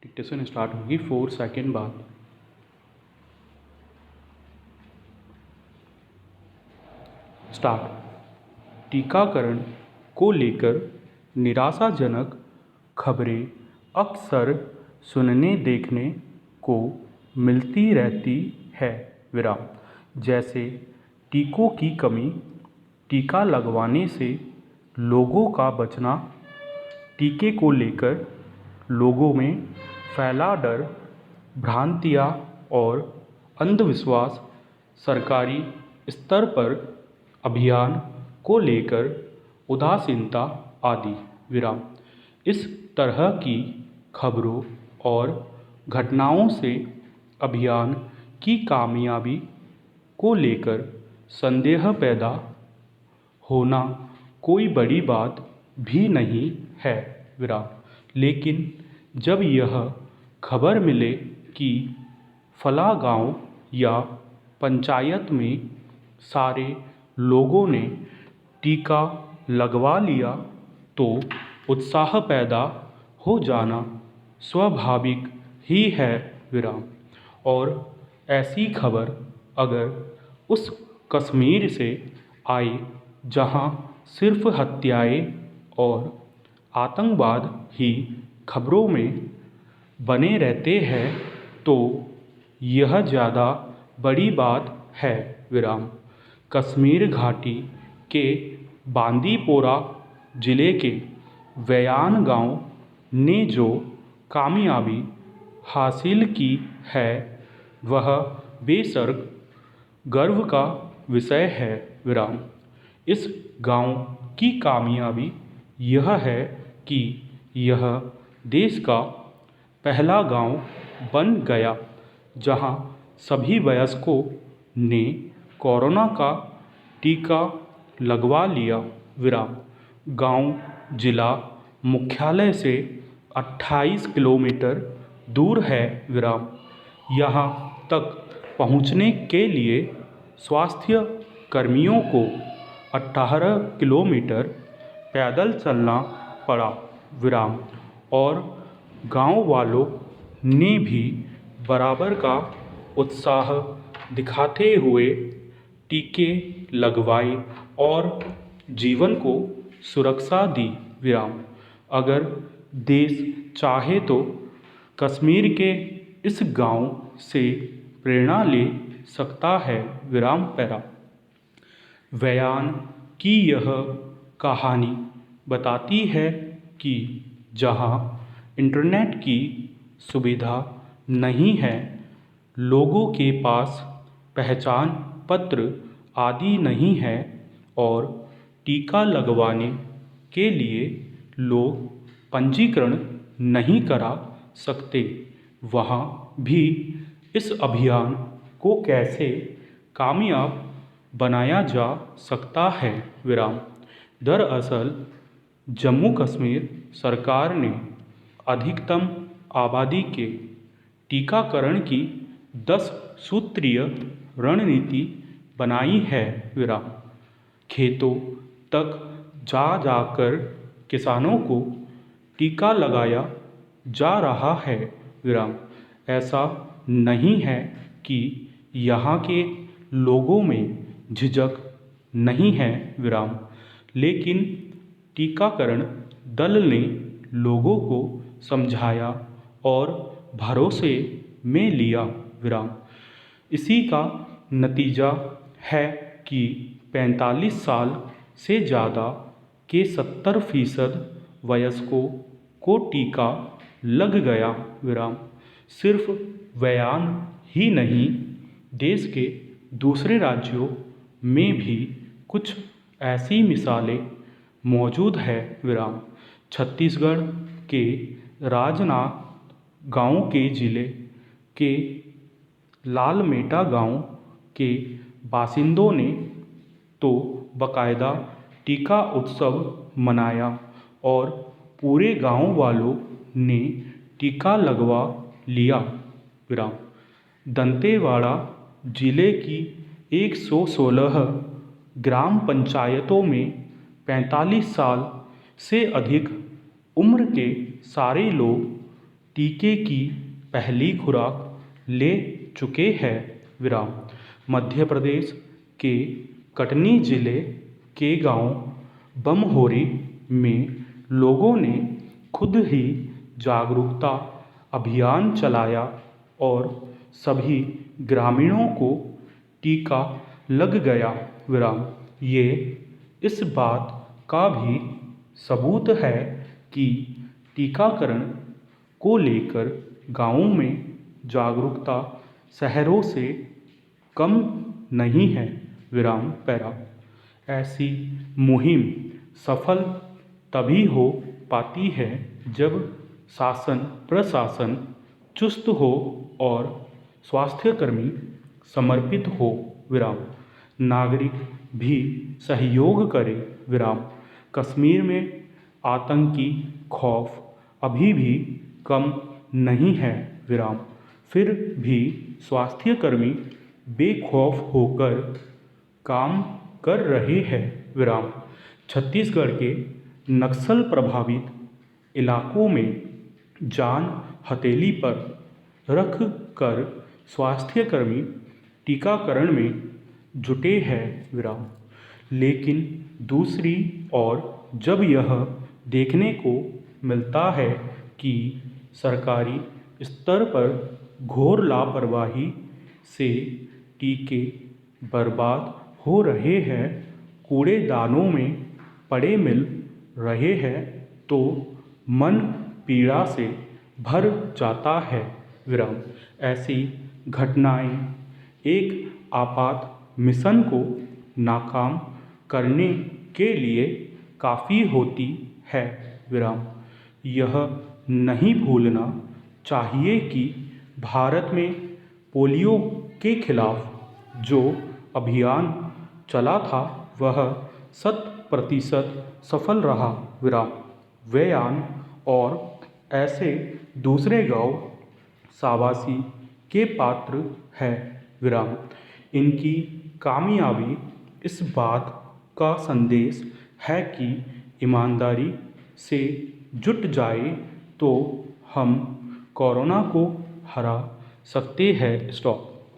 Dictation start होगी 4 second बाद। Start. टीकाकरण को लेकर निराशाजनक खबरें अक्सर सुनने देखने को मिलती रहती है। जैसे टीकों की कमी, टीका लगवाने से लोगों का बचना, टीके को लेकर लोगों में फैला डर, भ्रांतियाँ और अंधविश्वास, सरकारी स्तर पर अभियान को लेकर उदासीनता आदि। इस तरह की खबरों और घटनाओं से अभियान की कामयाबी को लेकर संदेह पैदा होना कोई बड़ी बात भी नहीं है। लेकिन जब यह खबर मिले कि फला गांव या पंचायत में सारे लोगों ने टीका लगवा लिया तो उत्साह पैदा हो जाना स्वाभाविक ही है। और ऐसी खबर अगर उस कश्मीर से आए जहां सिर्फ हत्याएं और आतंकवाद ही खबरों में बने रहते हैं तो यह ज़्यादा बड़ी बात है। कश्मीर घाटी के बांदीपोरा जिले के वयान गांव ने जो कामयाबी हासिल की है वह बेशक गर्व का विषय है। इस गांव की कामयाबी यह है कि यह देश का पहला गांव बन गया जहां सभी वयस्कों ने कोरोना का टीका लगवा लिया। गांव जिला मुख्यालय से 28 किलोमीटर दूर है। यहाँ तक पहुँचने के लिए स्वास्थ्य कर्मियों को 18 किलोमीटर पैदल चलना पड़ा। और गांव वालों ने भी बराबर का उत्साह दिखाते हुए टीके लगवाए और जीवन को सुरक्षा दी। अगर देश चाहे तो कश्मीर के इस गांव से प्रेरणा ले सकता है। वयान की यह कहानी बताती है कि जहां इंटरनेट की सुविधा नहीं है, लोगों के पास पहचान पत्र आदि नहीं है और टीका लगवाने के लिए लोग पंजीकरण नहीं करा सकते, वहाँ भी इस अभियान को कैसे कामयाब बनाया जा सकता है। दरअसल जम्मू कश्मीर सरकार ने अधिकतम आबादी के टीकाकरण की 10 सूत्रीय रणनीति बनाई है। खेतों तक जा जाकर किसानों को टीका लगाया जा रहा है। ऐसा नहीं है कि यहाँ के लोगों में झिझक नहीं है। लेकिन टीकाकरण दल ने लोगों को समझाया और भरोसे में लिया। इसी का नतीजा है कि 45 साल से ज़्यादा के 70% वयस्कों को टीका लग गया। सिर्फ वयान ही नहीं, देश के दूसरे राज्यों में भी कुछ ऐसी मिसालें मौजूद है। छत्तीसगढ़ के राजनांदगांव गांव के जिले के लालमेटा गांव के बासिंदों ने तो बाकायदा टीका उत्सव मनाया और पूरे गांव वालों ने टीका लगवा लिया। दंतेवाड़ा जिले की 116 ग्राम पंचायतों में 45 साल से अधिक उम्र के सारे लोग टीके की पहली खुराक ले चुके हैं। विराम। मध्य प्रदेश के कटनी जिले के गांव बमहोरी में लोगों ने खुद ही जागरूकता अभियान चलाया और सभी ग्रामीणों को टीका लग गया। विराम। ये इस बात का भी सबूत है कि टीकाकरण को लेकर गांवों में जागरूकता शहरों से कम नहीं है। विराम पैरा। ऐसी मुहिम सफल तभी हो पाती है जब शासन प्रशासन चुस्त हो और स्वास्थ्यकर्मी समर्पित हो। विराम। नागरिक भी सहयोग करें। विराम। कश्मीर में आतंकी खौफ अभी भी कम नहीं है। विराम। फिर भी स्वास्थ्यकर्मी बेखौफ होकर काम कर रहे हैं। विराम। छत्तीसगढ़ के नक्सल प्रभावित इलाकों में जान हथेली पर रख कर स्वास्थ्यकर्मी टीकाकरण में जुटे हैं। विराम। लेकिन दूसरी ओर जब यह देखने को मिलता है कि सरकारी स्तर पर घोर लापरवाही से टीके बर्बाद हो रहे हैं, कूड़ेदानों में पड़े मिल रहे हैं, तो मन पीड़ा से भर जाता है। विराम। ऐसी घटनाएं एक आपात मिशन को नाकाम करने के लिए काफ़ी होती है। विराम। यह नहीं भूलना चाहिए कि भारत में पोलियो के खिलाफ जो अभियान चला था वह 100% सफल रहा। विराम। व्यायान और ऐसे दूसरे गांव शाबाशी के पात्र है। विराम। इनकी कामयाबी इस बात का संदेश है कि ईमानदारी से जुट जाए तो हम कोरोना को हरा सकते हैं। स्टॉप।